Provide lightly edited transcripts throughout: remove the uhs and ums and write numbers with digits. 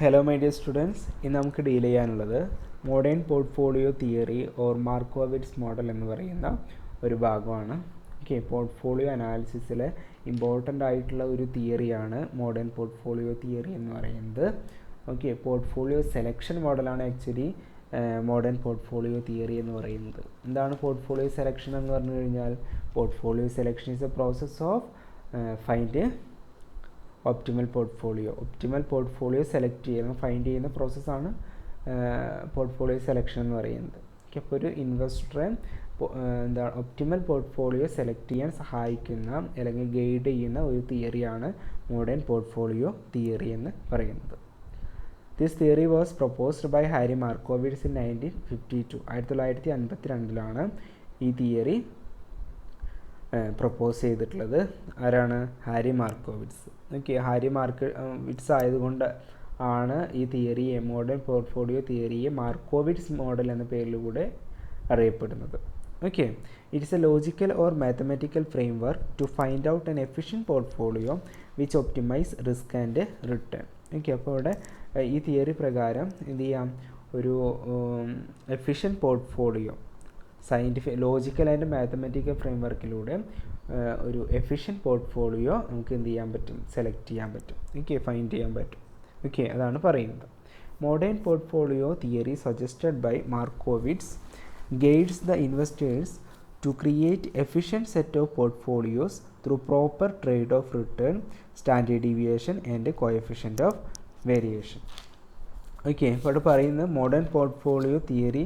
Hello my dear students, ഇന്ന് നമുക്ക് deal ചെയ്യാനുള്ളത് modern portfolio theory or Markowitz model എന്ന് പറയുന്ന ഒരു ഭാഗമാണ്. ഓക്കെ, പോർട്ട്ഫോളിയോ അനാലിസിസിലെ ഇമ്പോർട്ടൻ്റ് ആയിട്ടുള്ള ഒരു തിയറിയാണ് മോഡേൺ പോർട്ട്ഫോളിയോ തിയറി എന്ന് പറയുന്നത്. ഓക്കെ, പോർട്ട്ഫോളിയോ സെലക്ഷൻ മോഡലാണ് ആക്ച്വലി മോഡേൺ പോർട്ട്ഫോളിയോ തിയറി എന്ന് പറയുന്നത്. എന്താണ് പോർട്ട്ഫോളിയോ സെലക്ഷൻ എന്ന് പറഞ്ഞു കഴിഞ്ഞാൽ, portfolio selection is A process of find optimal portfolio select ചെയ്യുന്ന ഫൈൻഡ് ചെയ്യുന്ന പ്രോസസ്സാണ് പോർട്ട്ഫോളിയോ സെലക്ഷൻ എന്ന് പറയുന്നത്. ഓക്കെ, അപ്പോൾ ഒരു ഇൻവെസ്റ്ററെ എന്താണ് ഒപ്റ്റിമൽ പോർട്ട്ഫോളിയോ സെലക്ട് ചെയ്യാൻ സഹായിക്കുന്ന അല്ലെങ്കിൽ ഗൈഡ് ചെയ്യുന്ന ഒരു തിയറിയാണ് മോഡേൺ പോർട്ട്ഫോളിയോ തിയറി എന്ന് പറയുന്നത്. This theory was proposed by Harry Markowitz in 1952. 1952 ഈ തിയറി പ്രൊപ്പോസ് ചെയ്തിട്ടുള്ളത്. ആരാണ്? Harry Markowitz. Okay, Harry Markowitz ആയതുകൊണ്ട് ആണ് ഈ തിയറിയെ, മോഡേൺ പോർട്ട്ഫോളിയോ തിയറിയെ മാർക്കോവിറ്റ്സ് മോഡൽ എന്ന പേരിലൂടെ അറിയപ്പെടുന്നത്. Okay, it's a logical or mathematical framework to find out an efficient portfolio which optimise risk and return. Okay, അപ്പോൾ ഇവിടെ ഈ തിയറി പ്രകാരം എന്ത് ചെയ്യാം, ഒരു efficient portfolio logical and mathematical ഫ്രെയിംവർക്കിലൂടെ ഒരു എഫിഷ്യൻറ്റ് പോർട്ട്ഫോളിയോ നമുക്ക് എന്ത് ചെയ്യാൻ പറ്റും, സെലക്ട് ചെയ്യാൻ പറ്റും. ഓക്കെ, ഫൈൻഡ് ചെയ്യാൻ പറ്റും. ഓക്കെ, അതാണ് പറയുന്നത്. Modern portfolio theory suggested by Markowitz guides the investors to create efficient set of portfolios through proper trade-off return, standard deviation and coefficient of variation. Okay, ഇപ്പോൾ പറയുന്നത് മോഡേൺ പോർട്ട്ഫോളിയോ തിയറി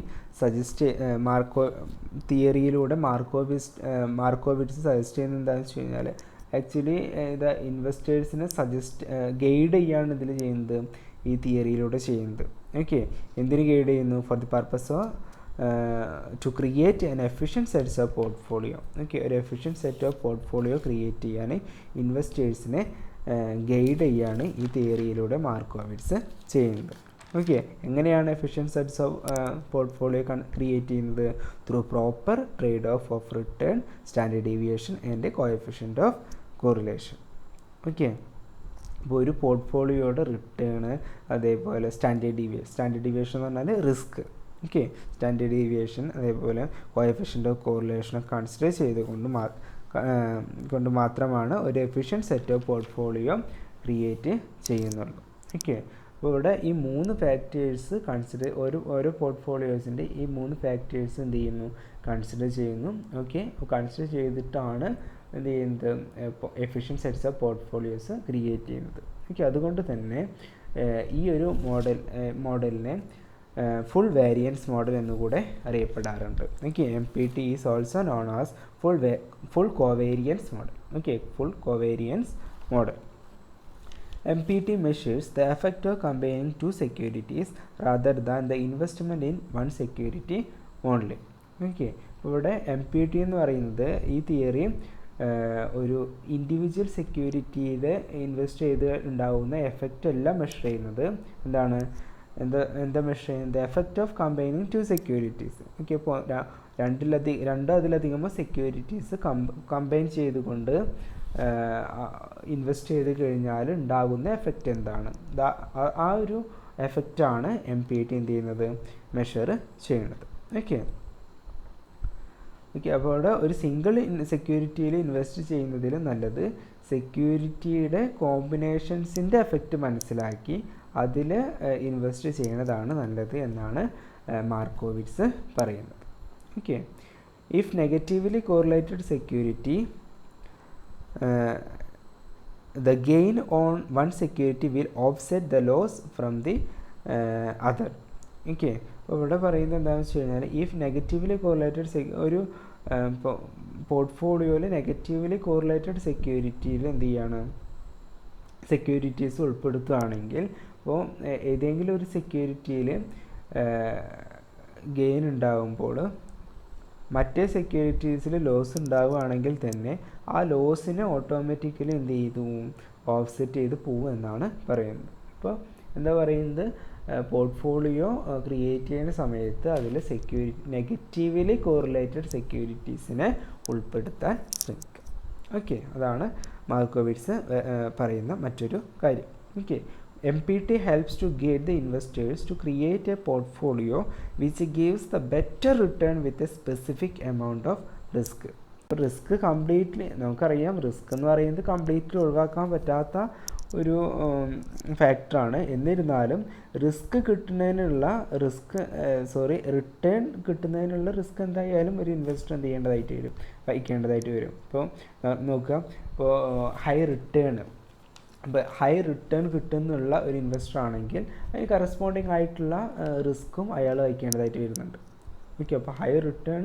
തിയറിയിലൂടെ മാർക്കോവിറ്റ്സ് സജസ്റ്റ് ചെയ്യുന്നത് എന്താണെന്ന് വെച്ച് കഴിഞ്ഞാൽ, actually ഇത് ഇൻവെസ്റ്റേഴ്സിനെ guide ചെയ്യാണ് ഇതിൽ ചെയ്യുന്നത്, ഈ തിയറിയിലൂടെ ചെയ്യുന്നത്. ഓക്കെ, എന്തിന് ഗൈഡ് ചെയ്യുന്നു? For the purpose of to create an efficient sets of portfolio. Okay, ഒരു efficient set of portfolio create ചെയ്യാൻ ഇൻവെസ്റ്റേഴ്സിനെ ഗൈഡ് ചെയ്യാണ് ഈ തിയറിയിലൂടെ മാർക്കോവിറ്റ്സ് ചെയ്യുന്നത്. ഓക്കെ, എങ്ങനെയാണ് efficient sets of portfolio create ചെയ്യുന്നത്? Through proper trade off return, standard deviation and coefficient of correlation. Okay, അപ്പോൾ ഒരു പോർട്ട്ഫോളിയോയുടെ റിട്ടേൺ, അതേപോലെ സ്റ്റാൻഡേർഡ് ഡീവിയേഷൻ എന്ന് പറഞ്ഞാൽ റിസ്ക്. ഓക്കെ, സ്റ്റാൻഡേർഡ് ഡീവിയേഷൻ അതേപോലെ കോഎഫിഷ്യൻ്റ് ഓഫ് കോറിലേഷനൊക്കെ കൺസിഡർ കൊണ്ട് മാത്രമാണ് ഒരു efficient set of portfolio create ചെയ്യുന്നുള്ളൂ. ഓക്കെ, അപ്പോൾ ഇവിടെ ഈ 3 ഫാക്ടേഴ്സ് ഓരോ പോർട്ട്ഫോളിയോസിൻ്റെ ഈ 3 ഫാക്ടേഴ്സ് എന്ത് ചെയ്യുന്നു, കൺസിഡർ ചെയ്യുന്നു. ഓക്കെ, കൺസിഡർ ചെയ്തിട്ടാണ് എന്ത് ചെയ്യുന്നത്, efficient sets of portfolios create ചെയ്യുന്നത്. ഓക്കെ, അതുകൊണ്ട് തന്നെ ഈ ഒരു മോഡലിനെ ഫുൾ വേരിയൻസ് മോഡൽ എന്നുകൂടെ അറിയപ്പെടാറുണ്ട്. Okay, MPT is also known as full covariance model. Okay, full covariance model. MPT measures the effect of combining two securities rather than the investment in one security only. Okay, ഇവിടെ MPT എന്ന് പറയുന്നത് ഈ theory ഒരു individual സെക്യൂരിറ്റിയിൽ invest ചെയ്ത് ഉണ്ടാകുന്ന effect അല്ല measure ചെയ്യുന്നത്. എന്താ മെഷർ ചെയ്യുന്നത്? Effect of combining to securities. Okay, അപ്പോൾ അതിലധികമോ സെക്യൂരിറ്റീസ് കമ്പൈൻ ചെയ്തുകൊണ്ട് ഇൻവെസ്റ്റ് ചെയ്ത് കഴിഞ്ഞാൽ ഉണ്ടാകുന്ന എഫക്റ്റ് എന്താണ്, ആ ഒരു എഫക്റ്റാണ് MPT എന്ത് ചെയ്യുന്നത്, മെഷർ ചെയ്യുന്നത്. ഓക്കെ, അപ്പോൾ അവിടെ ഒരു സിംഗിൾ സെക്യൂരിറ്റിയിൽ ഇൻവെസ്റ്റ് ചെയ്യുന്നതിൽ നല്ലത് സെക്യൂരിറ്റിയുടെ കോമ്പിനേഷൻസിൻ്റെ എഫക്റ്റ് മനസ്സിലാക്കി അതിൽ ഇൻവെസ്റ്റ് ചെയ്യുന്നതാണ് നല്ലത് എന്നാണ് മാർക്കോവിറ്റ്സ് പറയുന്നത്. Okay, if negatively correlated security the gain on one security will offset the loss from the other. Okay, അപ്പോൾ ഇവിടെ പറയുന്നത് എന്താണെന്ന് വെച്ച് കഴിഞ്ഞാൽ, ഇഫ് നെഗറ്റീവ്ലി കോറിലേറ്റഡ് ഒരു പോർട്ട്ഫോളിയോയിൽ നെഗറ്റീവ്ലി കോറിലേറ്റഡ് സെക്യൂരിറ്റിയിൽ എന്ത് ചെയ്യാണ്, സെക്യൂരിറ്റീസ് ഉൾപ്പെടുത്തുകയാണെങ്കിൽ, അപ്പോൾ ഏതെങ്കിലും ഒരു സെക്യൂരിറ്റിയിൽ ഗെയിൻ ഉണ്ടാകുമ്പോൾ മറ്റേ സെക്യൂരിറ്റീസിൽ ലോസ് ഉണ്ടാവുകയാണെങ്കിൽ തന്നെ ആ ലോസിനെ ഓട്ടോമാറ്റിക്കലി എന്ത് ചെയ്തു, ഓഫ്സെറ്റ് ചെയ്ത് പോകും എന്നാണ് പറയുന്നത്. അപ്പോൾ എന്താ പറയുന്നത്, പോർട്ട്ഫോളിയോ ക്രിയേറ്റ് ചെയ്യുന്ന സമയത്ത് അതിൽ നെഗറ്റീവ്ലി കോറിലേറ്റഡ് സെക്യൂരിറ്റീസിനെ ഉൾപ്പെടുത്താൻ ശ്രമിക്കുക. ഓക്കെ, അതാണ് മാർക്കോവിറ്റ്സ് പറയുന്ന മറ്റൊരു കാര്യം. Okay, MPT helps to guide the investors to create a portfolio which gives the better return with a specific amount of risk. Risk completely നമുക്കറിയാം, റിസ്ക് എന്ന് പറയുന്നത് കംപ്ലീറ്റ്ലി ഒഴിവാക്കാൻ പറ്റാത്ത ഒരു ഫാക്ടറാണ്. എന്നിരുന്നാലും റിസ്ക് കിട്ടുന്നതിനുള്ള റിട്ടേൺ കിട്ടുന്നതിനുള്ള റിസ്ക് എന്തായാലും ഒരു ഇൻവെസ്റ്റർ എന്ത് ചെയ്യേണ്ടതായിട്ട് വഹിക്കേണ്ടതായിട്ട് വരും. ഇപ്പോൾ നോക്കുക, ഇപ്പോൾ ഹൈ റിട്ടേൺ കിട്ടുന്നുള്ള ഒരു ഇൻവെസ്റ്റർ ആണെങ്കിൽ അതിന് കറസ്പോണ്ടിങ് ആയിട്ടുള്ള റിസ്ക്കും അയാൾ വഹിക്കേണ്ടതായിട്ട് വരുന്നുണ്ട്. ഓക്കെ, അപ്പോൾ ഹൈ റിട്ടേൺ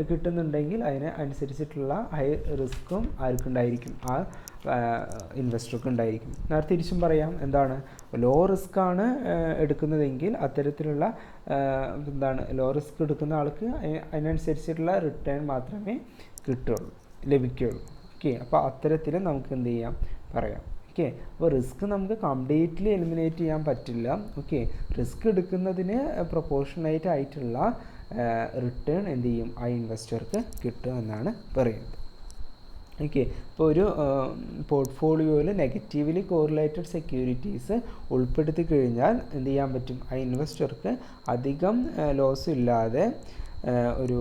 കിട്ടുന്നുണ്ടെങ്കിൽ അതിന് അനുസരിച്ചിട്ടുള്ള ഹൈ റിസ്ക്കും ആർക്കുണ്ടായിരിക്കും, ആ ഇൻവെസ്റ്റർക്ക് ഉണ്ടായിരിക്കും. നേരെ തിരിച്ചും പറയാം, എന്താണ് ലോ റിസ്ക് ആണ് എടുക്കുന്നതെങ്കിൽ അത്തരത്തിലുള്ള ലോ റിസ്ക് എടുക്കുന്ന ആൾക്ക് അതിനനുസരിച്ചിട്ടുള്ള റിട്ടേൺ മാത്രമേ ലഭിക്കുകയുള്ളൂ. ഓക്കെ, അപ്പോൾ അത്തരത്തിൽ നമുക്ക് എന്ത് ചെയ്യാം പറയാം. ഓക്കെ, അപ്പോൾ റിസ്ക് നമുക്ക് കംപ്ലീറ്റ്ലി എലിമിനേറ്റ് ചെയ്യാൻ പറ്റില്ല. ഓക്കെ, റിസ്ക് എടുക്കുന്നതിന് പ്രൊപ്പോർഷണേറ്റ് ആയിട്ടുള്ള റിട്ടേൺ എന്ത് ചെയ്യും, ആ ഇൻവെസ്റ്റർക്ക് കിട്ടും എന്നാണ് പറയുന്നത്. ഓക്കെ, ഇപ്പോൾ ഒരു പോർട്ട്ഫോളിയോയിൽ നെഗറ്റീവ്ലി കോറിലേറ്റഡ് സെക്യൂരിറ്റീസ് ഉൾപ്പെടുത്തി കഴിഞ്ഞാൽ എന്ത് ചെയ്യാൻ പറ്റും, ആ ഇൻവെസ്റ്റർക്ക് അധികം ലോസ് ഇല്ലാതെ ഒരു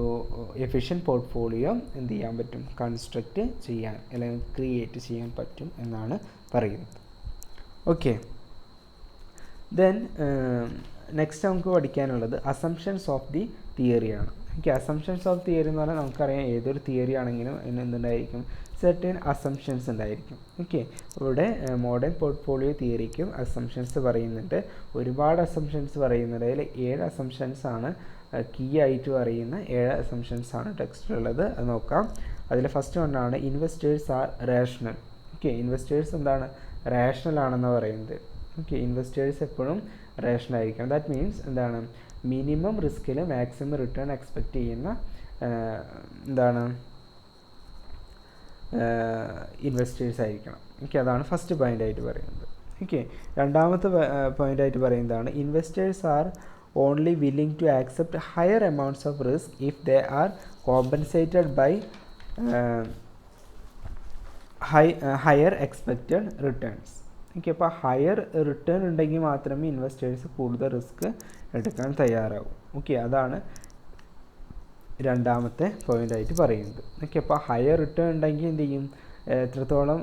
എഫിഷ്യൻറ്റ് പോർട്ട്ഫോളിയോ എന്ത് ചെയ്യാൻ പറ്റും, കൺസ്ട്രക്റ്റ് ചെയ്യാൻ അല്ലെങ്കിൽ ക്രിയേറ്റ് ചെയ്യാൻ പറ്റും എന്നാണ് പറയുന്നത്. ഓക്കെ, ദെൻ നെക്സ്റ്റ് നമുക്ക് പഠിക്കാനുള്ളത് അസംഷൻസ് ഓഫ് ദി തിയറിയാണ്. ഓക്കെ, അസംഷൻസ് ഓഫ് തിയറി എന്ന് പറഞ്ഞാൽ നമുക്കറിയാം, ഏതൊരു തിയറി ആണെങ്കിലും അതിന് എന്തുണ്ടായിരിക്കും, സെർട്ടൻ അസംഷൻസ് ഉണ്ടായിരിക്കും. ഓക്കെ, ഇവിടെ മോഡേൺ പോർട്ട്ഫോളിയോ തിയറിക്കും അസംഷൻസ് പറയുന്നുണ്ട്. ഒരുപാട് അസംഷൻസ് പറയുന്നുണ്ട്. അതിൽ 7 അസംഷൻസ് ആണ് കീ ആയിട്ട് പറയുന്ന 7 അസംഷൻസ് ആണ് ടെക്സ്റ്റിലുള്ളത്. അത് നോക്കാം. അതിൽ ഫസ്റ്റ് വണ്ണാണ് investors are rational. Okay, investors എന്താണ്, റേഷണൽ ആണെന്ന് പറയുന്നത്. ഓക്കെ, ഇൻവെസ്റ്റേഴ്സ് എപ്പോഴും റേഷണൽ ആയിരിക്കണം. ദാറ്റ് മീൻസ് എന്താണ്, മിനിമം റിസ്കിൽ മാക്സിമം റിട്ടേൺ എക്സ്പെക്റ്റ് ചെയ്യുന്ന ഇൻവെസ്റ്റേഴ്സ് ആയിരിക്കണം. ഓക്കെ, അതാണ് ഫസ്റ്റ് പോയിൻ്റ് ആയിട്ട് പറയുന്നത്. ഓക്കെ, രണ്ടാമത്തെ പോയിൻ്റ് ആയിട്ട് പറയുന്നതാണ് investors are only willing to accept higher amounts of risk if they are compensated by higher expected returns. Okay, അപ്പോൾ ഹയർ റിട്ടേൺ ഉണ്ടെങ്കിൽ മാത്രമേ ഇൻവെസ്റ്റേഴ്സ് കൂടുതൽ റിസ്ക് എടുക്കാൻ തയ്യാറാവും. ഓക്കെ, അതാണ് രണ്ടാമത്തെ പോയിൻ്റായിട്ട് പറയുന്നത്. ഓക്കെ, അപ്പോൾ ഹയർ റിട്ടേൺ ഉണ്ടെങ്കിൽ എന്ത് ചെയ്യും, എത്രത്തോളം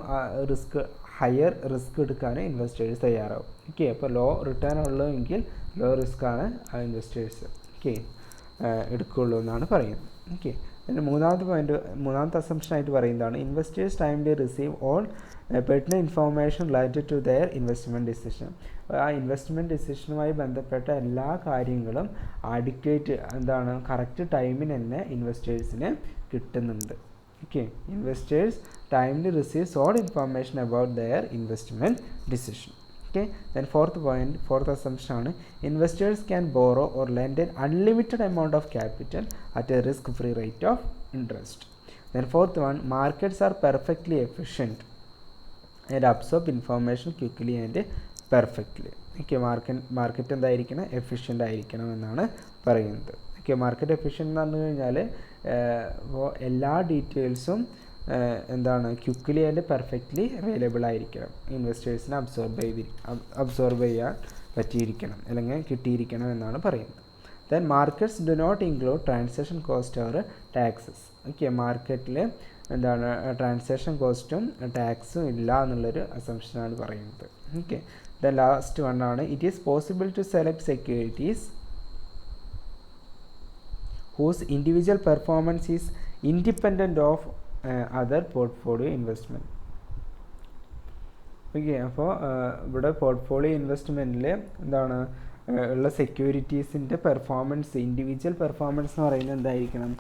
ഹയർ റിസ്ക് എടുക്കാൻ ഇൻവെസ്റ്റേഴ്സ് തയ്യാറാവും. ഓക്കെ, അപ്പോൾ ലോ റിട്ടേൺ ഉള്ളതെങ്കിൽ ലോ റിസ്ക് ആണ് ആ ഇൻവെസ്റ്റേഴ്സ് എടുക്കുകയുള്ളൂ എന്നാണ് പറയുന്നത്. ഓക്കെ, പിന്നെ മൂന്നാമത്തെ അസംഷനായിട്ട് പറയുന്നതാണ് investors timely receive all pertinent information related to their investment decision. ആ ഇൻവെസ്റ്റ്മെൻറ്റ് ഡിസിഷനുമായി ബന്ധപ്പെട്ട എല്ലാ കാര്യങ്ങളും കറക്റ്റ് ടൈമിന് തന്നെ ഇൻവെസ്റ്റേഴ്സിന് കിട്ടുന്നുണ്ട്. Okay, investors timely receives all information about their investment decision. Okay, then fourth assumption ആണ് investors can borrow or lend an unlimited amount of capital at a risk-free rate of interest. Then fourth one, markets are perfectly efficient and absorb information quickly and perfectly. Okay, market എന്തായിരിക്കണം, efficient ആയിരിക്കണം എന്നാണ് പറയുന്നത്. Okay, market efficient എന്ന് പറഞ്ഞു കഴിഞ്ഞാൽ എല്ലാ ഡീറ്റെയിൽസും quickly and perfectly available ആയിരിക്കണം, ഇൻവെസ്റ്റേഴ്സിനെ അബ്സോർബ് ചെയ്യാൻ പറ്റിയിരിക്കണം അല്ലെങ്കിൽ കിട്ടിയിരിക്കണം എന്നാണ് പറയുന്നത്. Then markets do not include transaction cost or taxes. Okay, മാർക്കറ്റിൽ ട്രാൻസാക്ഷൻ കോസ്റ്റും ടാക്സും ഇല്ല എന്നുള്ളൊരു അസംഷനാണ് പറയുന്നത്. ഓക്കെ, ദെൻ ലാസ്റ്റ് വണ്ണാണ് it is possible to select securities whose individual performance is independent of other portfolio investment. Okay, അപ്പോൾ ഇവിടെ പോർട്ട്ഫോളിയോ ഇൻവെസ്റ്റ്മെൻറ്റിൽ ഉള്ള സെക്യൂരിറ്റീസിൻ്റെ പെർഫോമൻസ്, ഇൻഡിവിജ്വൽ പെർഫോമൻസ് എന്ന് പറയുന്നത് എന്തായിരിക്കണം,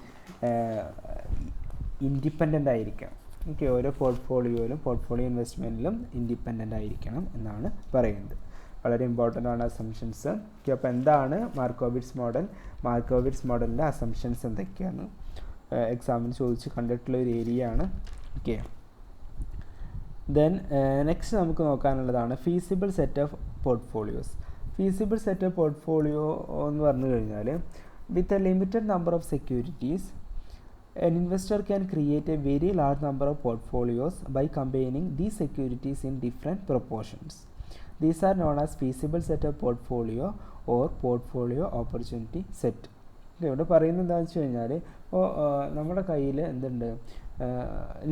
ഇൻഡിപെൻഡൻ്റ് ആയിരിക്കണം. ഓക്കെ, ഓരോ പോർട്ട്ഫോളിയോ ഇൻവെസ്റ്റ്മെൻറ്റിലും ഇൻഡിപെൻഡൻ്റ് ആയിരിക്കണം എന്നാണ് പറയുന്നത്. വളരെ ഇമ്പോർട്ടൻ്റ് ആണ് അസംഷൻസ്. ഓക്കെ, അപ്പോൾ എന്താണ് മാർക്കോവിറ്റ്സ് മോഡലിൻ്റെ അസംഷൻസ് എന്തൊക്കെയാണ് എക്സാമിന് ചോദിച്ച് കണ്ടിട്ടുള്ള ഒരു ഏരിയ ആണ്. ഓക്കെ, ദെൻ നെക്സ്റ്റ് നമുക്ക് നോക്കാനുള്ളതാണ് feasible set of portfolios. Feasible set of portfolio എന്ന് പറഞ്ഞു കഴിഞ്ഞാൽ with a limited number of securities an investor can create a very large number of portfolios by combining these securities in different proportions. These are known as feasible set of portfolio or portfolio opportunity set. ഇവിടെ പറയുന്നത് എന്താണെന്ന് വെച്ച് കഴിഞ്ഞാൽ, ഇപ്പോൾ നമ്മുടെ കയ്യിൽ എന്തുണ്ട്,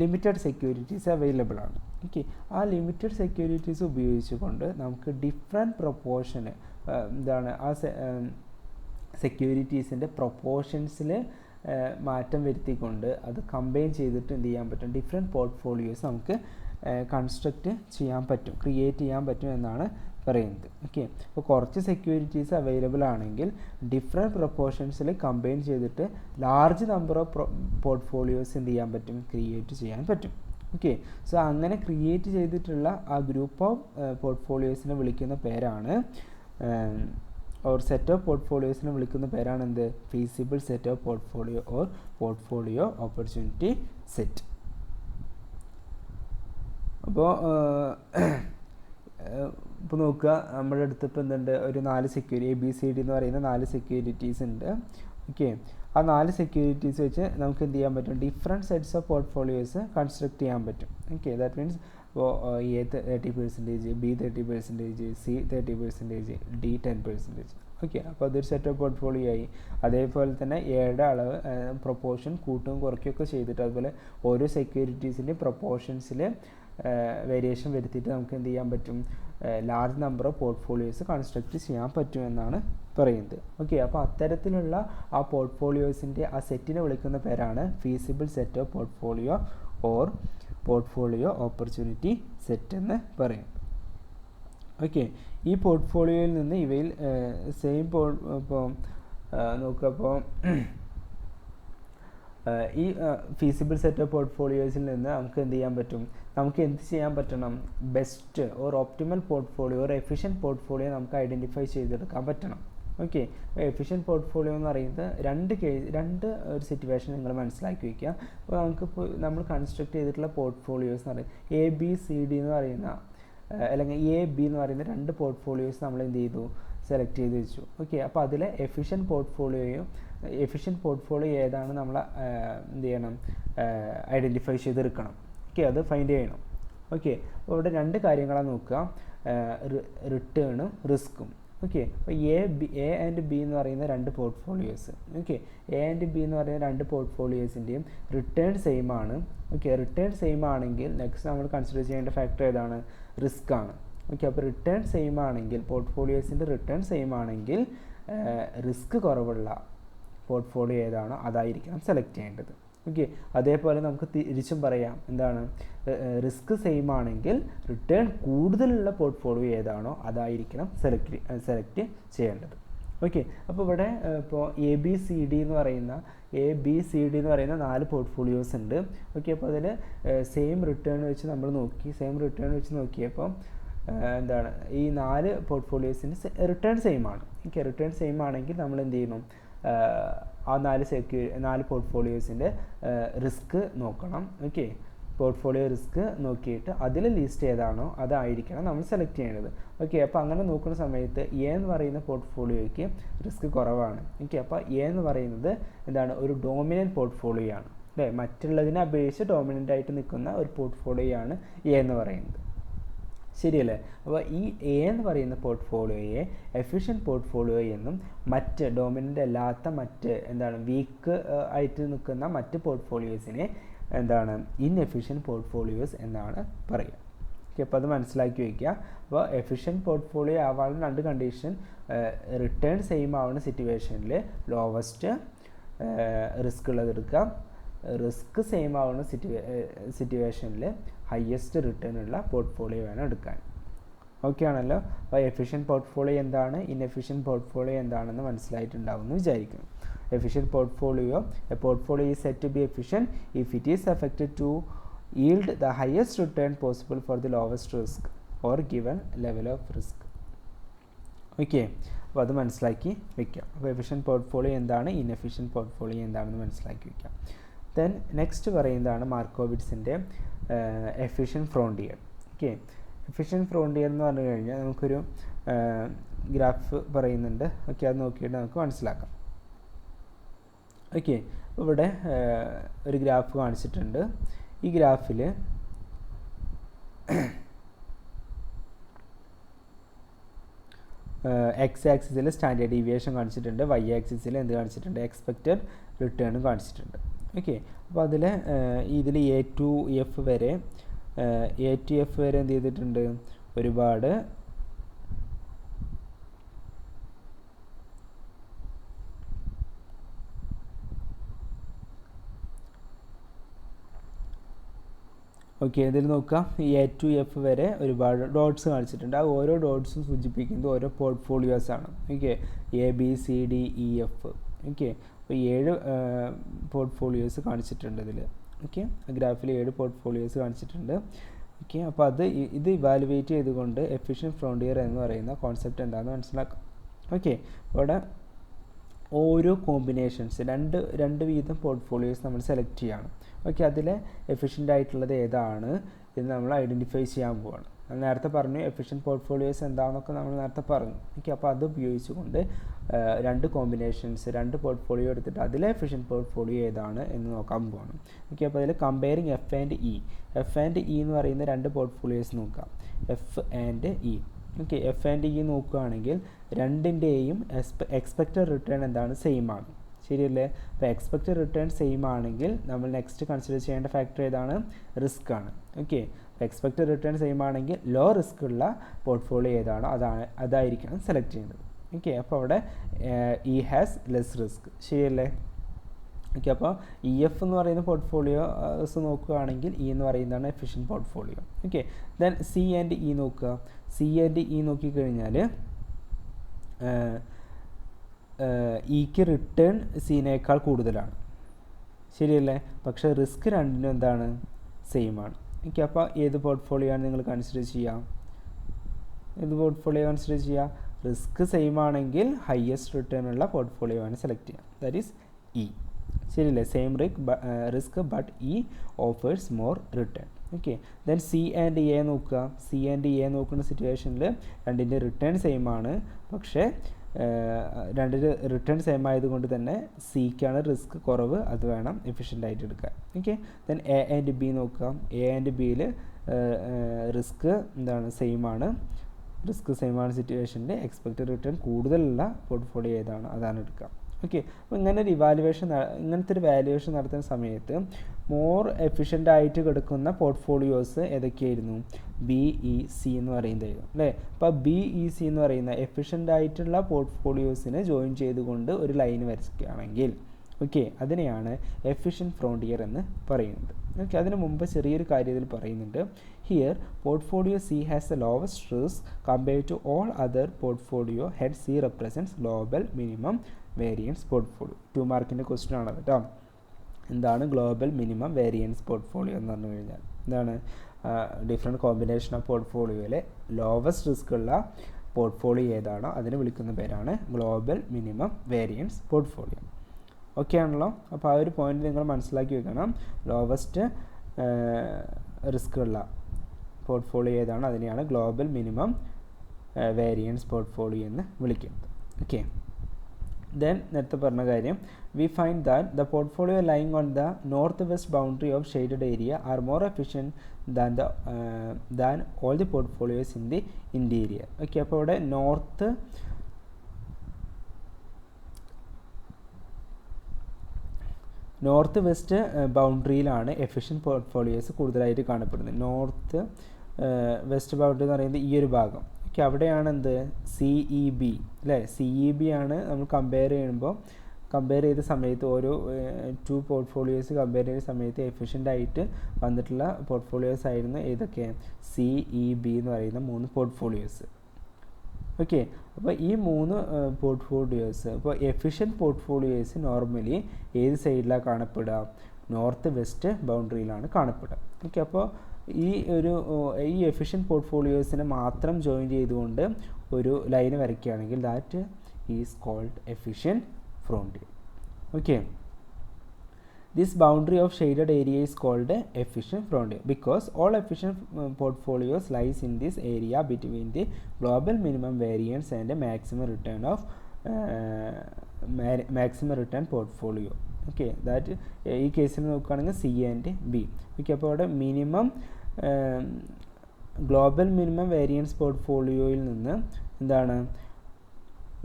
limited securities available ആണ്. ഓക്കെ, ആ ലിമിറ്റഡ് സെക്യൂരിറ്റീസ് ഉപയോഗിച്ചുകൊണ്ട് നമുക്ക് ഡിഫറെൻറ്റ് പ്രൊപ്പോർഷന് എന്താണ് ആ സെക്യൂരിറ്റീസിൻ്റെ പ്രൊപ്പോർഷൻസിൽ മാറ്റം വരുത്തിക്കൊണ്ട് അത് കമ്പൈൻ ചെയ്തിട്ട് എന്ത് ചെയ്യാൻ പറ്റും, ഡിഫറെൻറ്റ് പോർട്ട്ഫോളിയോസ് നമുക്ക് കൺസ്ട്രക്റ്റ് ചെയ്യാൻ പറ്റും, ക്രിയേറ്റ് ചെയ്യാൻ പറ്റും എന്നാണ് പറയുന്നത്. ഓക്കെ, അപ്പോൾ കുറച്ച് സെക്യൂരിറ്റീസ് അവൈലബിൾ ആണെങ്കിൽ ഡിഫറെൻറ്റ് പ്രൊപ്പോർഷൻസിൽ കമ്പൈൻ ചെയ്തിട്ട് ലാർജ് നമ്പർ ഓഫ് പോർട്ട്ഫോളിയോസ് എന്ത് ചെയ്യാൻ പറ്റും, ക്രിയേറ്റ് ചെയ്യാൻ പറ്റും. ഓക്കെ, സോ അങ്ങനെ ക്രിയേറ്റ് ചെയ്തിട്ടുള്ള ആ ഗ്രൂപ്പ് ഓഫ് പോർട്ട്ഫോളിയോസിനെ വിളിക്കുന്ന പേരാണ്, ഓർ സെറ്റ് ഓഫ് പോർട്ട്ഫോളിയോസിനെ വിളിക്കുന്ന പേരാണ് എന്ത്, feasible set of portfolio or portfolio opportunity set. അപ്പോൾ ഇപ്പോൾ നോക്കുക, നമ്മുടെ അടുത്ത് ഇപ്പോൾ എന്തുണ്ട്, ഒരു 4 ABCD എന്ന് പറയുന്ന 4 സെക്യൂരിറ്റീസ് ഉണ്ട്. ഓക്കെ, ആ 4 സെക്യൂരിറ്റീസ് വെച്ച് നമുക്ക് എന്ത് ചെയ്യാൻ പറ്റും, different sets of portfolios construct ചെയ്യാൻ പറ്റും. ഓക്കെ, ദാറ്റ് മീൻസ് ഇപ്പോൾ A 30%, B 30%, C 30%, D 10%. Okay, അപ്പോൾ അതൊരു സെറ്റ് ഓഫ് പോർട്ട്ഫോളിയോ ആയി. അതേപോലെ തന്നെ എയുടെ അളവ് പ്രൊപ്പോർഷൻ കൂട്ടുകയും കുറയ്ക്കുകയൊക്കെ ചെയ്തിട്ട്, അതുപോലെ ഓരോ സെക്യൂരിറ്റീസിൻ്റെ പ്രൊപ്പോർഷൻസിൽ വേരിയേഷൻ വരുത്തിയിട്ട് നമുക്ക് എന്ത് ചെയ്യാൻ പറ്റും, large number of portfolios construct ചെയ്യാൻ പറ്റുമെന്നാണ് പറയുന്നത്. ഓക്കെ, അപ്പോൾ അത്തരത്തിലുള്ള ആ പോർട്ട്ഫോളിയോസിൻ്റെ ആ സെറ്റിനെ വിളിക്കുന്ന പേരാണ് feasible set of portfolio or portfolio opportunity set എന്ന് പറയും. ഓക്കെ, ഈ പോർട്ട്ഫോളിയോയിൽ നിന്ന് ഇവയിൽ സെയിം ഇപ്പോൾ നോക്കുക, അപ്പോൾ ഈ ഫീസിബിൾ സെറ്റ് ഓഫ് പോർട്ട്ഫോളിയോസിൽ നിന്ന് നമുക്ക് എന്ത് ചെയ്യാൻ പറ്റും, നമുക്ക് എന്ത് ചെയ്യാൻ പറ്റണം, best or optimal portfolio or efficient portfolio നമുക്ക് ഐഡൻറ്റിഫൈ ചെയ്തെടുക്കാൻ പറ്റണം. ഓക്കെ, എഫിഷ്യൻറ്റ് പോർട്ട്ഫോളിയോ എന്ന് പറയുന്നത് രണ്ട് ഒരു സിറ്റുവേഷൻ നിങ്ങൾ മനസ്സിലാക്കി വയ്ക്കുക. അപ്പോൾ നമുക്കിപ്പോൾ നമ്മൾ കൺസ്ട്രക്ട് ചെയ്തിട്ടുള്ള പോർട്ട്ഫോളിയോസ് എന്ന് പറയുന്നത് ABCD എന്ന് പറയുന്ന അല്ലെങ്കിൽ AB എന്ന് പറയുന്ന 2 പോർട്ട്ഫോളിയോസ് നമ്മൾ എന്ത് ചെയ്തു, സെലക്ട് ചെയ്ത് വെച്ചു. ഓക്കെ, അപ്പോൾ അതിലെ എഫിഷ്യൻറ്റ് പോർട്ട്ഫോളിയോ ഏതാണ് നമ്മൾ എന്ത് ചെയ്യണം, ഐഡൻറ്റിഫൈ ചെയ്തെടുക്കണം. ഓക്കെ, അത് ഫൈൻഡ് ചെയ്യണം. ഓക്കെ, അപ്പോൾ ഇവിടെ 2 കാര്യങ്ങളാണ് നോക്കുക, റിട്ടേണും റിസ്ക്കും. ഓക്കെ, അപ്പോൾ A ആൻഡ് B എന്ന് പറയുന്ന 2 portfolios. Okay, A and B എന്ന് പറയുന്ന 2 പോർട്ട്ഫോളിയോസിൻ്റെയും റിട്ടേൺ സെയിം ആണ്. ഓക്കെ, റിട്ടേൺ സെയിം ആണെങ്കിൽ നെക്സ്റ്റ് നമ്മൾ കൺസിഡർ ചെയ്യേണ്ട ഫാക്ടർ ഏതാണ്, റിസ്ക് ആണ്. ഓക്കെ, അപ്പോൾ റിട്ടേൺ സെയിം ആണെങ്കിൽ, പോർട്ട്ഫോളിയോസിൻ്റെ റിട്ടേൺ സെയിം ആണെങ്കിൽ റിസ്ക് കുറവുള്ള പോർട്ട്ഫോളിയോ ഏതാണോ അതായിരിക്കണം സെലക്ട് ചെയ്യേണ്ടത്. ഓക്കെ, അതേപോലെ നമുക്ക് തിരിച്ചും പറയാം, എന്താണ്, റിസ്ക് സെയിം ആണെങ്കിൽ റിട്ടേൺ കൂടുതലുള്ള പോർട്ട്ഫോളിയോ ഏതാണോ അതായിരിക്കണം സെലക്ട് ചെയ്യേണ്ടത്. ഓക്കെ, അപ്പോൾ ഇവിടെ ഇപ്പോൾ ABCD എന്ന് പറയുന്ന 4 പോർട്ട്ഫോളിയോസ് ഉണ്ട്. ഓക്കെ, അപ്പോൾ അതിൽ സെയിം റിട്ടേൺ വെച്ച് നമ്മൾ നോക്കിയപ്പോൾ എന്താണ്, ഈ 4 പോർട്ട്ഫോളിയോസിൻ്റെ റിട്ടേൺ സെയിം ആണ്. ഓക്കെ, റിട്ടേൺ സെയിം ആണെങ്കിൽ നമ്മൾ എന്ത് ചെയ്യണം, ആ 4 പോർട്ട്ഫോളിയോസിൻ്റെ റിസ്ക് നോക്കണം. ഓക്കെ, പോർട്ട്ഫോളിയോ റിസ്ക് നോക്കിയിട്ട് അതിൽ ലിസ്റ്റ് ഏതാണോ അതായിരിക്കണം നമ്മൾ സെലക്ട് ചെയ്യേണ്ടത്. ഓക്കെ, അപ്പോൾ അങ്ങനെ നോക്കുന്ന സമയത്ത് A എന്ന് പറയുന്ന പോർട്ട്ഫോളിയോയ്ക്ക് റിസ്ക് കുറവാണ്. ഓക്കെ, അപ്പോൾ A എന്ന് പറയുന്നത് എന്താണ്, ഒരു ഡോമിനൻറ്റ് പോർട്ട്ഫോളിയോ ആണ് അല്ലേ, മറ്റുള്ളതിനെ അപേക്ഷിച്ച് ഡോമിനൻ്റ് ആയിട്ട് നിൽക്കുന്ന ഒരു പോർട്ട്ഫോളിയോ ആണ് A എന്ന് പറയുന്നത്. ശരിയല്ലേ? അപ്പോൾ ഈ A എന്ന് പറയുന്ന പോർട്ട്ഫോളിയോയെ എഫിഷ്യൻറ്റ് പോർട്ട്ഫോളിയോ എന്നും മറ്റ് ഡോമിനൻ്റ് അല്ലാത്ത എന്താണ് വീക്ക് ആയിട്ട് നിൽക്കുന്ന മറ്റ് പോർട്ട്ഫോളിയോസിനെ എന്താണ് ഇൻഎഫിഷ്യൻറ്റ് പോർട്ട്ഫോളിയോസ് എന്നാണ് പറയുക. ഓക്കെ, അപ്പോൾ അത് മനസ്സിലാക്കി വയ്ക്കുക. അപ്പോൾ എഫിഷ്യൻറ്റ് പോർട്ട്ഫോളിയോ ആവാനുള്ള 2 കണ്ടീഷൻ, റിട്ടേൺ സെയിം ആവുന്ന സിറ്റുവേഷനിൽ ലോവസ്റ്റ് റിസ്ക് ഉള്ളത് എടുക്കാം, റിസ്ക് സെയിം ആവുന്ന സിറ്റുവേഷനിൽ ഹയസ്റ്റ് റിട്ടേൺ ഉള്ള പോർട്ട്ഫോളിയോ വേണം എടുക്കാൻ. ഓക്കെ ആണല്ലോ? അപ്പോൾ എഫിഷ്യൻറ്റ് പോർട്ട്ഫോളിയോ എന്താണ്, ഇൻഎഫിഷ്യൻറ്റ് പോർട്ട്ഫോളിയോ എന്താണെന്ന് മനസ്സിലായിട്ടുണ്ടാവുമെന്ന് വിചാരിക്കുന്നു. Efficient portfolio, a portfolio is said to be efficient if it is affected to yield the highest return possible for the lowest risk or given level of risk. Okay, അപ്പോൾ അത് മനസ്സിലാക്കി വയ്ക്കാം. അപ്പോൾ efficient portfolio എന്താണ്, inefficient portfolio എന്താണെന്ന് മനസ്സിലാക്കി വയ്ക്കാം. Then next പറയുന്നതാണ് മാർക്കോവിറ്റ്സിൻ്റെ efficient frontier. Okay, efficient frontier എന്ന് പറഞ്ഞു കഴിഞ്ഞാൽ നമുക്കൊരു ഗ്രാഫ് പറയുന്നുണ്ട്. ഓക്കെ, അത് നോക്കിയിട്ട് നമുക്ക് മനസ്സിലാക്കാം. ഓക്കെ, ഇവിടെ ഒരു ഗ്രാഫ് കാണിച്ചിട്ടുണ്ട്. ഈ ഗ്രാഫിൽ എക്സ് ആക്സിസിൽ സ്റ്റാൻഡേർഡ് ഡീവിയേഷൻ കാണിച്ചിട്ടുണ്ട്, വൈ ആക്സിസിൽ എന്ത് കാണിച്ചിട്ടുണ്ട്, എക്സ്പെക്റ്റഡ് റിട്ടേൺ കാണിച്ചിട്ടുണ്ട്. ഓക്കെ, അപ്പോൾ അതിൽ ഇതിൽ എ ടു എഫ് വരെ എന്ത് ചെയ്തിട്ടുണ്ട്, ഒരുപാട് ഓക്കെ ഇതിൽ നോക്കുക, എ ടു എഫ് വരെ ഒരുപാട് ഡോട്ട്സ് കാണിച്ചിട്ടുണ്ട്. ആ ഓരോ ഡോട്ട്സും സൂചിപ്പിക്കുന്നത് ഓരോ പോർട്ട്ഫോളിയോസ് ആണ്. Okay, A B C D E F. Okay, അപ്പോൾ 7 പോർട്ട്ഫോളിയോസ് കാണിച്ചിട്ടുണ്ട് ഇതിൽ. ഓക്കെ, ഗ്രാഫിൽ 7 പോർട്ട്ഫോളിയോസ് കാണിച്ചിട്ടുണ്ട്. ഓക്കെ, അപ്പോൾ ഇത് ഇവാലുവേറ്റ് ചെയ്തുകൊണ്ട് എഫിഷ്യൻറ്റ് ഫ്രോണ്ടിയർ എന്ന് പറയുന്ന കോൺസെപ്റ്റ് എന്താണെന്ന് മനസ്സിലാക്കാം. ഓക്കെ, അവിടെ ഓരോ കോമ്പിനേഷൻസ് രണ്ട് വീതം പോർട്ട്ഫോളിയോസ് നമ്മൾ സെലക്ട് ചെയ്യണം. ഓക്കെ, അതിൽ എഫിഷ്യൻ്റ് ആയിട്ടുള്ളത് ഏതാണ് എന്ന് നമ്മൾ ഐഡൻറ്റിഫൈ ചെയ്യാൻ പോവാണ്. നേരത്തെ പറഞ്ഞു എഫിഷ്യൻറ്റ് പോർട്ട്ഫോളിയോസ് എന്താണെന്നൊക്കെ നമ്മൾ നേരത്തെ പറഞ്ഞു. ഓക്കെ, അപ്പോൾ അത് ഉപയോഗിച്ചുകൊണ്ട് 2 കോമ്പിനേഷൻസ് 2 പോർട്ട്ഫോളിയോ എടുത്തിട്ട് അതിലെ എഫിഷ്യൻറ്റ് പോർട്ട്ഫോളിയോ ഏതാണ് എന്ന് നോക്കാൻ പോവാണ്. ഓക്കെ, അപ്പോൾ അതിൽ കമ്പയറിങ് എഫ് ആൻഡ് ഇ എന്ന് പറയുന്ന 2 പോർട്ട്ഫോളിയോസ് നോക്കാം, F and E. Okay, F and E നോക്കുകയാണെങ്കിൽ രണ്ടിൻ്റെയും എക്സ്പെക്റ്റഡ് റിട്ടേൺ എന്താണ്, സെയിം ആണ്. ശരിയല്ലേ? അപ്പോൾ എക്സ്പെക്റ്റഡ് റിട്ടേൺ സെയിം ആണെങ്കിൽ നമ്മൾ നെക്സ്റ്റ് കൺസിഡർ ചെയ്യേണ്ട ഫാക്ടർ ഏതാണ്, റിസ്ക് ആണ്. ഓക്കെ, അപ്പോൾ എക്സ്പെക്റ്റഡ് റിട്ടേൺ സെയിം ആണെങ്കിൽ ലോ റിസ്ക് ഉള്ള പോർട്ട്ഫോളിയോ ഏതാണോ അതായിരിക്കണം സെലക്ട് ചെയ്യുന്നത്. ഓക്കെ, അപ്പോൾ അവിടെ ഇ ഹാസ് ലെസ് റിസ്ക്. ശരിയല്ലേ? ഓക്കെ, അപ്പോൾ ഇ എഫ് എന്ന് പറയുന്ന പോർട്ട്ഫോളിയോസ് നോക്കുകയാണെങ്കിൽ ഇ എന്ന് പറയുന്നതാണ് efficient portfolio. Okay, then C and E നോക്കുക. സി ആൻഡ് ഇ നോക്കിക്കഴിഞ്ഞാൽ ഇക്ക് റിട്ടേൺ സിനേക്കാൾ കൂടുതലാണ്. ശരിയല്ലേ? പക്ഷേ റിസ്ക് രണ്ടിനും എന്താണ്, സെയിം ആണ്. ഓക്കെ, അപ്പോൾ ഏത് പോർട്ട്ഫോളിയോ ആണ് നിങ്ങൾ കൺസിഡർ ചെയ്യുക? റിസ്ക് സെയിം ആണെങ്കിൽ ഹയസ്റ്റ് റിട്ടേൺ ഉള്ള പോർട്ട്ഫോളിയോ ആണ് സെലക്ട് ചെയ്യുക. That is E. ശരിയല്ലേ? Same risk but E offers more return. Okay, then C and A നോക്കുക. സി ആൻഡ് എ നോക്കുന്ന സിറ്റുവേഷനിൽ രണ്ടിൻ്റെ റിട്ടേൺ സെയിം ആണ്, പക്ഷേ രണ്ടിൻ്റെ റിട്ടേൺ സെയിം ആയതുകൊണ്ട് തന്നെ സിക്കാണ് റിസ്ക് കുറവ്, അത് വേണം എഫിഷ്യൻ്റ് ആയിട്ട് എടുക്കാൻ. Okay, then A and B നോക്കുക. എ ആൻഡ് ബിയിൽ റിസ്ക് എന്താണ്, സെയിം ആണ് സിറ്റുവേഷനിൽ എക്സ്പെക്റ്റഡ് റിട്ടേൺ കൂടുതലുള്ള പോർട്ട്ഫോളിയോ ഏതാണ് അതാണ് എടുക്കുക. ഓക്കെ, അപ്പോൾ ഇങ്ങനത്തെ ഒരു വാല്യുവേഷൻ നടത്തുന്ന സമയത്ത് മോർ എഫിഷ്യൻ്റ് ആയിട്ട് കിടക്കുന്ന പോർട്ട്ഫോളിയോസ് ഏതൊക്കെയായിരുന്നു, ബി ഇ സി എന്ന് പറയുന്നതായിരുന്നു അല്ലേ. അപ്പോൾ ബി ഇ സി എന്ന് പറയുന്ന എഫിഷ്യൻ്റ് ആയിട്ടുള്ള പോർട്ട്ഫോളിയോസിനെ ജോയിൻ ചെയ്തുകൊണ്ട് ഒരു ലൈൻ വരയ്ക്കുകയാണെങ്കിൽ ഓക്കെ, അതിനെയാണ് എഫിഷ്യൻറ്റ് ഫ്രോണ്ടിയർ എന്ന് പറയുന്നത്. ഓക്കെ, അതിന് മുമ്പ് ചെറിയൊരു കാര്യം ഇതിൽ പറയുന്നുണ്ട്. Here portfolio C has the lowest risk compared to all other portfolio. Head C represents global minimum variance portfolio. 2 മാർക്കിൻ്റെ ക്വസ്റ്റ്യൻ ആണ് കേട്ടോ. എന്താണ് ഗ്ലോബൽ മിനിമം വേരിയൻസ് പോർട്ട്ഫോളിയോ എന്ന് പറഞ്ഞു കഴിഞ്ഞാൽ എന്താണ്, ഡിഫറെൻറ്റ് കോമ്പിനേഷൻ ഓഫ് പോർട്ട്ഫോളിയോയിലെ ലോവസ്റ്റ് റിസ്ക് ഉള്ള പോർട്ട്ഫോളിയോ ഏതാണോ അതിനെ വിളിക്കുന്ന പേരാണ് global minimum variance portfolio. Okay ആണല്ലോ? അപ്പോൾ ആ ഒരു പോയിന്റ് നിങ്ങൾ മനസ്സിലാക്കി വെക്കണം. ലോവസ്റ്റ് റിസ്ക് ഉള്ള പോർട്ട്ഫോളിയോ ഏതാണോ അതിനെയാണ് ഗ്ലോബൽ മിനിമം വേരിയൻസ് പോർട്ട്ഫോളിയോ എന്ന് വിളിക്കുന്നത്. ഓക്കെ, ദെൻ നേരത്തെ പറഞ്ഞ കാര്യം, we find that the portfolio lying on the north west boundary of shaded area are more efficient than all the portfolios in the interior. Okay, അപ്പോൾ ഇവിടെ north west ബൗണ്ടറിയിലാണ് efficient portfolios കൂടുതലായിട്ട് കാണപ്പെടുന്നത്. North west boundary എന്ന് പറയുന്നത് ഈ ഒരു ഭാഗം. Okay, അവിടെയാണ് എന്ത്, CEB അല്ലേ, CEB ആണ് നമ്മൾ കമ്പയർ ചെയ്ത സമയത്ത് ഓരോ 2 പോർട്ട്ഫോളിയോസ് കമ്പയർ ചെയ്ത സമയത്ത് എഫിഷ്യൻ്റ് ആയിട്ട് വന്നിട്ടുള്ള പോർട്ട്ഫോളിയോസ് ആയിരുന്നു ഏതൊക്കെ, CEB എന്ന് പറയുന്ന 3 പോർട്ട്ഫോളിയോസ്. ഓക്കെ, അപ്പോൾ ഈ 3 പോർട്ട്ഫോളിയോസ്, അപ്പോൾ എഫിഷ്യൻറ്റ് പോർട്ട്ഫോളിയോസ് നോർമലി ഏത് സൈഡിലാണ് കാണപ്പെടുക, നോർത്ത് വെസ്റ്റ് ബൗണ്ടറിയിലാണ് കാണപ്പെടുക. ഓക്കെ, അപ്പോൾ ഈ എഫിഷ്യൻറ്റ് പോർട്ട്ഫോളിയോസിനെ മാത്രം ജോയിൻ ചെയ്തുകൊണ്ട് ഒരു ലൈന് വരയ്ക്കുകയാണെങ്കിൽ that is called efficient frontier. Okay, this boundary of shaded area is called efficient frontier because all efficient portfolios lies in this area between the global minimum variance and the maximum return portfolio. Okay, that ഈ കേസിൽ നോക്കുകയാണെങ്കിൽ C and B. Okay, അപ്പോൾ അവിടെ global minimum variance പോർട്ട്ഫോളിയോയിൽ നിന്ന് എന്താണ്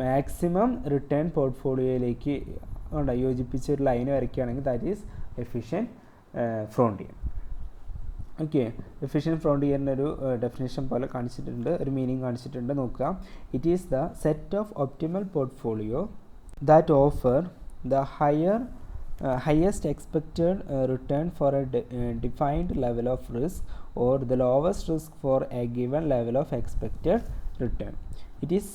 maximum return പോർട്ട്ഫോളിയോയിലേക്ക് യോജിപ്പിച്ച ഒരു line വരയ്ക്കുകയാണെങ്കിൽ that is efficient frontier. Okay, efficient ഫ്രോണ്ടിയറിൻ്റെ ഒരു ഡെഫിനേഷൻ പോലെ കാണിച്ചിട്ടുണ്ട്, ഒരു മീനിങ് കാണിച്ചിട്ടുണ്ട്. നോക്കുക, it is the set of optimal portfolio that offer the highest expected return for a defined level of risk or the lowest risk for a given level of expected return. It is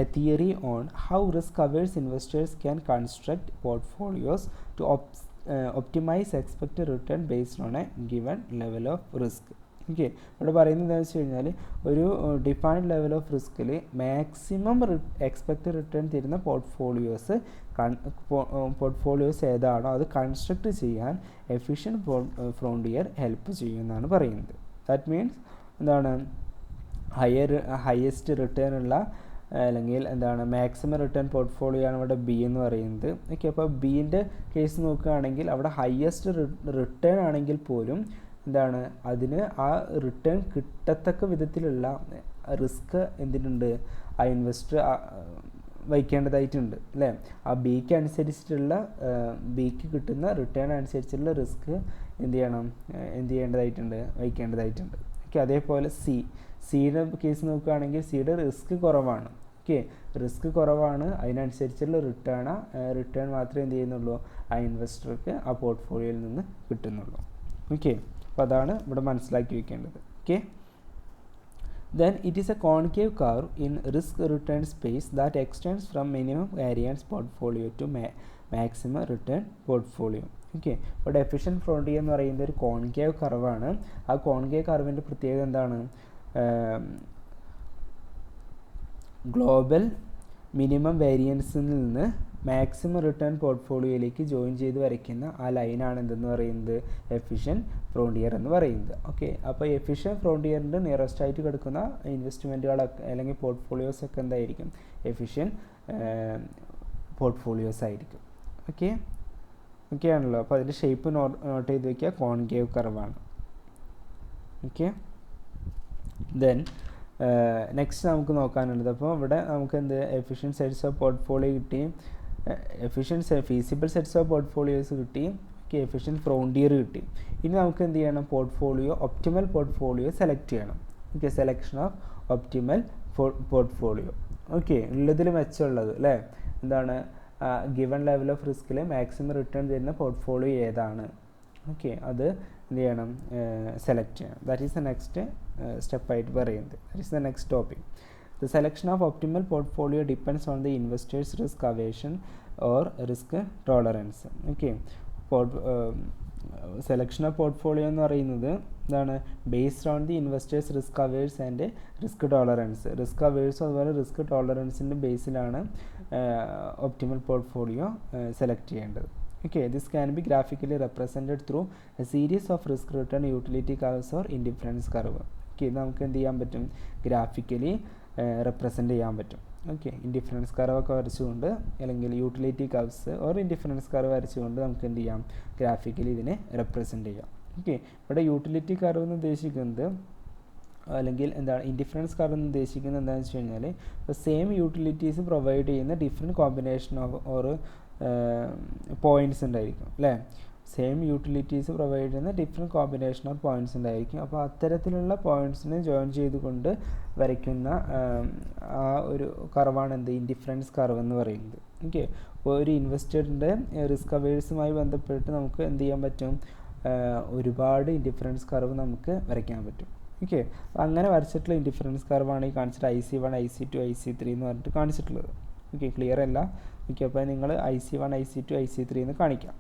a theory on how risk-averse investors can construct portfolios to optimize expected return based on a given level of risk. Okay, ഇവിടെ പറയുന്നത് എന്താണെന്ന് വെച്ച് കഴിഞ്ഞാൽ ഒരു defined level of റിസ്കിൽ maximum expected return തരുന്ന portfolios ഏതാണോ അത് കൺസ്ട്രക്ട് ചെയ്യാൻ എഫിഷ്യൻറ്റ് ഫ്രോണ്ടിയർ ഹെൽപ്പ് ചെയ്യുമെന്നാണ് പറയുന്നത്. ദാറ്റ് മീൻസ് എന്താണ്, ഹയസ്റ്റ് റിട്ടേൺ ഉള്ള അല്ലെങ്കിൽ എന്താണ് മാക്സിമം റിട്ടേൺ പോർട്ട്ഫോളിയോ ആണ് ഇവിടെ ബി എന്ന് പറയുന്നത്. ഓക്കെ, അപ്പോൾ ബീൻ്റെ കേസ് നോക്കുകയാണെങ്കിൽ അവിടെ ഹയസ്റ്റ് റിട്ടേൺ ആണെങ്കിൽ പോലും എന്താണ് അതിന് ആ റിട്ടേൺ കിട്ടത്തക്ക വിധത്തിലുള്ള റിസ്ക് എന്തിനുണ്ട്, ആ ഇൻവെസ്റ്റർ വഹിക്കേണ്ടതായിട്ടുണ്ട് അല്ലേ. ആ ബിക്ക് അനുസരിച്ചിട്ടുള്ള ബിക്ക് കിട്ടുന്ന റിട്ടേൺ അനുസരിച്ചുള്ള റിസ്ക് എന്ത് ചെയ്യേണ്ടതായിട്ടുണ്ട്, വഹിക്കേണ്ടതായിട്ടുണ്ട്. ഓക്കെ, അതേപോലെ സിയുടെ കേസ് നോക്കുകയാണെങ്കിൽ സിയുടെ റിസ്ക് കുറവാണ്. ഓക്കെ, റിസ്ക് കുറവാണ്, അതിനനുസരിച്ചുള്ള റിട്ടേൺ മാത്രമേ എന്ത് ചെയ്യുന്നുള്ളൂ, ആ ഇൻവെസ്റ്റർക്ക് ആ പോർട്ട്ഫോളിയോയിൽ നിന്ന് കിട്ടുന്നുള്ളൂ. ഓക്കെ, അപ്പോൾ അതാണ് ഇവിടെ മനസ്സിലാക്കി വയ്ക്കേണ്ടത്. Okay, then it is a concave curve in risk return space that extends from minimum variance portfolio to maximum return portfolio. Okay, ഇവിടെ എഫിഷ്യൻറ്റ് ഫ്രോണ്ടിയർ എന്ന് പറയുന്നത് ഒരു കോൺകേവ് കർവാണ്. ആ കോൺകേവ് കർവിൻ്റെ പ്രത്യേകത എന്താണ്, ഗ്ലോബൽ മിനിമം വേരിയൻസിൽ നിന്ന് മാക്സിമം റിട്ടേൺ പോർട്ട്ഫോളിയോയിലേക്ക് ജോയിൻ ചെയ്ത് വരയ്ക്കുന്ന ആ ലൈനാണ് എന്തെന്ന് പറയുന്നത്, എഫിഷ്യൻറ്റ് ഫ്രോണ്ടിയർ എന്ന് പറയുന്നത്. ഓക്കെ, അപ്പോൾ എഫിഷ്യൻറ്റ് ഫ്രോണ്ടിയറിൻ്റെ നിയറസ്റ്റ് ആയിട്ട് കിടക്കുന്ന ഇൻവെസ്റ്റ്മെൻറ്റുകളൊക്കെ അല്ലെങ്കിൽ പോർട്ട്ഫോളിയോസ് ഒക്കെ എന്തായിരിക്കും, എഫിഷ്യൻറ്റ് പോർട്ട്ഫോളിയോസ് ആയിരിക്കും. ഓക്കെ ആണല്ലോ. അപ്പോൾ അതിൻ്റെ ഷേപ്പ് നോട്ട് ചെയ്ത് വയ്ക്കുക, കോൺകേവ് കർവാണ്. ഓക്കെ, ദെൻ നെക്സ്റ്റ് നമുക്ക് നോക്കാനുള്ളത്, അപ്പോൾ ഇവിടെ നമുക്ക് എന്ത് എഫിഷ്യൻറ്റ് സെറ്റ്സ് ഓഫ് പോർട്ട്ഫോളിയോ കിട്ടി, ഫീസിബിൾ സെറ്റ്സ് ഓഫ് പോർട്ട്ഫോളിയോസ് കിട്ടി. ഓക്കെ, എഫിഷ്യൻറ്റ് ഫ്രോണ്ടിയർ കിട്ടി. ഇനി നമുക്ക് എന്ത് ചെയ്യണം, ഒപ്റ്റിമൽ പോർട്ട്ഫോളിയോ സെലക്ട് ചെയ്യണം. Okay, selection of optimal portfolio. Okay, ഉള്ളതിൽ മെച്ചമുള്ളത് അല്ലേ, എന്താണ് ഗിവൺ ലെവൽ ഓഫ് റിസ്കിൽ മാക്സിമം റിട്ടേൺ തരുന്ന പോർട്ട്ഫോളിയോ ഏതാണ്, ഓക്കെ, അത് എന്ത് ചെയ്യണം, സെലക്ട് ചെയ്യണം. ദാറ്റ് ഈസ് ദ നെക്സ്റ്റ് സ്റ്റെപ്പായിട്ട് പറയുന്നത്. That is the next topic. The selection of optimal portfolio depends on the investor's risk aversion or risk tolerance. Okay, selection of portfolio എന്ന് പറയുന്നത് എന്താണ്, based on the investors risk averse and risk tolerance. Risk അവേഴ്സും അതുപോലെ risk ടോളറൻസിൻ്റെ ബേസിലാണ് optimal portfolio select ചെയ്യേണ്ടത്. Okay, this can be graphically represented through a series of risk return utility curves or indifference curve. Okay, നമുക്ക് എന്ത് ചെയ്യാൻ പറ്റും, graphically represent ചെയ്യാൻ പറ്റും. ഓക്കെ, ഇൻഡിഫറൻസ് കർവ് ഒക്കെ വരച്ചുകൊണ്ട് അല്ലെങ്കിൽ utility curves or indifference curve വരച്ചുകൊണ്ട് നമുക്ക് എന്ത് ചെയ്യാം, ഗ്രാഫിക്കലി ഇതിനെ റെപ്രസെൻ്റ് ചെയ്യാം. ഓക്കെ, ഇവിടെ യൂട്ടിലിറ്റി കർവ് എന്ന് ഉദ്ദേശിക്കുന്നത് അല്ലെങ്കിൽ എന്താണ് ഇൻഡിഫറൻസ് കർവ് എന്ന് ഉദ്ദേശിക്കുന്നത് എന്താണെന്ന് വെച്ച് കഴിഞ്ഞാൽ, ഇപ്പോൾ സെയിം യൂട്ടിലിറ്റീസ് പ്രൊവൈഡ് ചെയ്യുന്ന different combination of or points ഉണ്ടായിരിക്കും അല്ലേ. സെയിം യൂട്ടിലിറ്റീസ് പ്രൊവൈഡ് ചെയ്യുന്ന ഡിഫറെൻറ്റ് കോമ്പിനേഷൻ ഓഫ് പോയിൻറ്റ്സ് ഉണ്ടായിരിക്കും. അപ്പോൾ അത്തരത്തിലുള്ള പോയിൻറ്റ്സിനെ ജോയിൻ ചെയ്തുകൊണ്ട് വരയ്ക്കുന്ന ആ ഒരു കർവാണ് എന്ത്, ഇൻഡിഫറൻസ് കർവ് എന്ന് പറയുന്നത്. ഓക്കെ, അപ്പോൾ ഒരു ഇൻവെസ്റ്ററിൻ്റെ റിസ്ക് അവേഴ്സുമായി ബന്ധപ്പെട്ട് നമുക്ക് എന്ത് ചെയ്യാൻ പറ്റും, ഒരുപാട് ഇൻഡിഫറൻസ് കർവ് നമുക്ക് വരയ്ക്കാൻ പറ്റും. ഓക്കെ, അങ്ങനെ വരച്ചിട്ടുള്ള ഇൻഡിഫറൻസ് കർവാണ് ഈ കാണിച്ചിട്ട് IC1 IC2 IC3 എന്ന് പറഞ്ഞിട്ട് കാണിച്ചിട്ടുള്ളത്. ഓക്കെ, ക്ലിയർ അല്ല. ഓക്കെ, അപ്പോൾ നിങ്ങൾ IC1 IC2 IC3 എന്ന് കാണിക്കാം.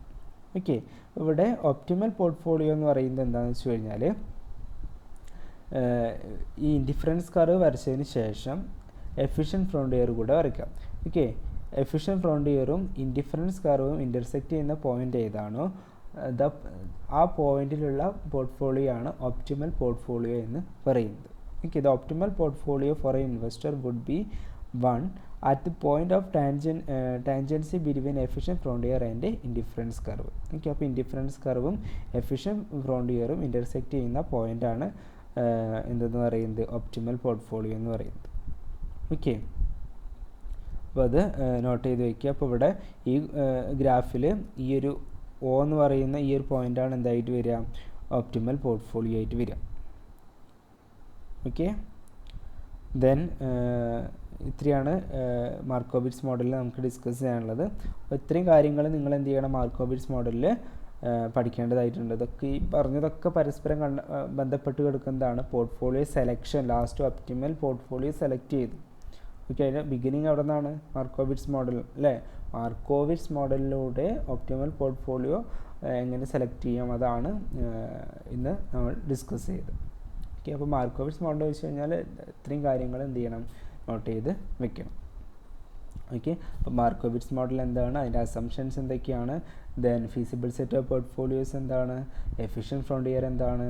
ഓക്കെ, ഇവിടെ ഒപ്റ്റിമൽ പോർട്ട്ഫോളിയോ എന്ന് പറയുന്നത് എന്താണെന്ന് വെച്ച് കഴിഞ്ഞാൽ, ഈ ഇൻഡിഫറൻസ് കർവ് വരച്ചതിന് ശേഷം എഫിഷ്യൻറ്റ് ഫ്രോണ്ടിയർ കൂടെ വരയ്ക്കാം. ഓക്കെ, എഫിഷ്യൻറ്റ് ഫ്രോണ്ടിയറും ഇൻഡിഫറൻസ് കർവും ഇൻ്റർസെക്റ്റ് ചെയ്യുന്ന പോയിൻ്റ് ഏതാണോ ആ പോയിന്റിലുള്ള പോർട്ട്ഫോളിയോ ആണ് ഒപ്റ്റിമൽ പോർട്ട്ഫോളിയോ എന്ന് പറയുന്നത്. Okay, the optimal portfolio for a investor would be 1 at the point of tangency between efficient frontier and indifference curve. Okay, അപ്പോൾ ഇൻഡിഫറൻസ് കർവും എഫിഷ്യൻറ്റ് ഫ്രോണ്ടിയറും ഇൻ്റർസെക്റ്റ് ചെയ്യുന്ന പോയിൻ്റാണ് എന്തെന്ന് പറയുന്നത്, ഒപ്റ്റിമൽ പോർട്ട്ഫോളിയോ എന്ന് പറയുന്നത്. ഓക്കെ, അപ്പോൾ അത് നോട്ട് ചെയ്ത് വയ്ക്കുക. അപ്പോൾ ഇവിടെ ഈ ഗ്രാഫിൽ ഈ ഒരു O എന്ന് പറയുന്ന ഈ ഒരു പോയിൻ്റാണ് എന്തായിട്ട് വരിക, ഒപ്റ്റിമൽ പോർട്ട്ഫോളിയോ ആയിട്ട് വരിക. ഓക്കെ, ദെൻ ഇത്രയാണ് മാർക്കോവിറ്റ്സ് മോഡലിൽ നമുക്ക് ഡിസ്കസ് ചെയ്യാനുള്ളത്. അപ്പോൾ ഇത്രയും കാര്യങ്ങൾ നിങ്ങൾ എന്ത് ചെയ്യണം, മാർക്കോവിറ്റ്സ് മോഡലിൽ പഠിക്കേണ്ടതായിട്ടുണ്ട്. ഇതൊക്കെ ഈ പറഞ്ഞതൊക്കെ പരസ്പരം ബന്ധപ്പെട്ട് കിടക്കുന്നതാണ്. Portfolio selection, last optimal portfolio select ചെയ്തു. ഓക്കെ, അതിൻ്റെ ബിഗിനിങ് അവിടെ നിന്നാണ് മാർക്കോവിറ്റ്സ് മോഡൽ അല്ലേ. മാർക്കോവിറ്റ്സ് മോഡലിലൂടെ ഒപ്റ്റിമൽ പോർട്ട്ഫോളിയോ എങ്ങനെ സെലക്ട് ചെയ്യാം, അതാണ് ഇന്ന് നമ്മൾ ഡിസ്കസ് ചെയ്തത്. ഓക്കെ, അപ്പോൾ മാർക്കോവിറ്റ്സ് മോഡൽ വെച്ച് കഴിഞ്ഞാൽ ഇത്രയും കാര്യങ്ങൾ എന്ത് ചെയ്യണം, നോട്ട് ചെയ്ത് വെക്കണം. ഓക്കെ, അപ്പോൾ മാർക്കോവിറ്റ്സ് മോഡൽ എന്താണ്, അതിൻ്റെ അസംഷൻസ് എന്തൊക്കെയാണ്, then feasible set of portfolios എന്താണ്, എഫിഷ്യൻറ്റ് ഫ്രോണ്ടിയർ എന്താണ്,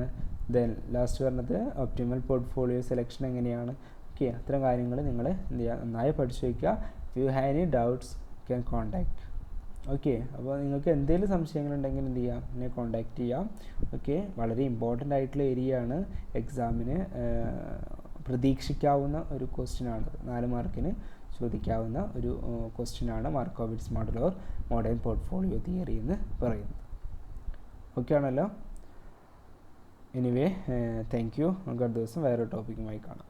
ദെൻ ലാസ്റ്റ് പറഞ്ഞത് ഒപ്റ്റിമൽ പോർട്ട്ഫോളിയോ സെലക്ഷൻ എങ്ങനെയാണ്. ഓക്കെ, അത്തരം കാര്യങ്ങൾ നിങ്ങൾ എന്ത് ചെയ്യുക, നന്നായി പഠിച്ചു വയ്ക്കുക. If you have any doubts can contact. Okay, അപ്പോൾ നിങ്ങൾക്ക് എന്തെങ്കിലും സംശയങ്ങളുണ്ടെങ്കിൽ എന്ത് ചെയ്യാം, എന്നെ കോൺടാക്റ്റ് ചെയ്യാം. ഓക്കെ, വളരെ ഇമ്പോർട്ടൻ്റ് ആയിട്ടുള്ള ഏരിയ ആണ്, എക്സാമിന് പ്രതീക്ഷിക്കാവുന്ന ഒരു ക്വസ്റ്റ്യനാണ്, 4 മാർക്കിന് ചോദിക്കാവുന്ന ഒരു ക്വസ്റ്റ്യനാണ് Markowitz model or modern portfolio theory എന്ന് പറയുന്നത്. ഓക്കെ ആണല്ലോ. Anyway, thank you. നമുക്ക് അടുത്ത ദിവസം വേറൊരു ടോപ്പിക്കുമായി കാണാം.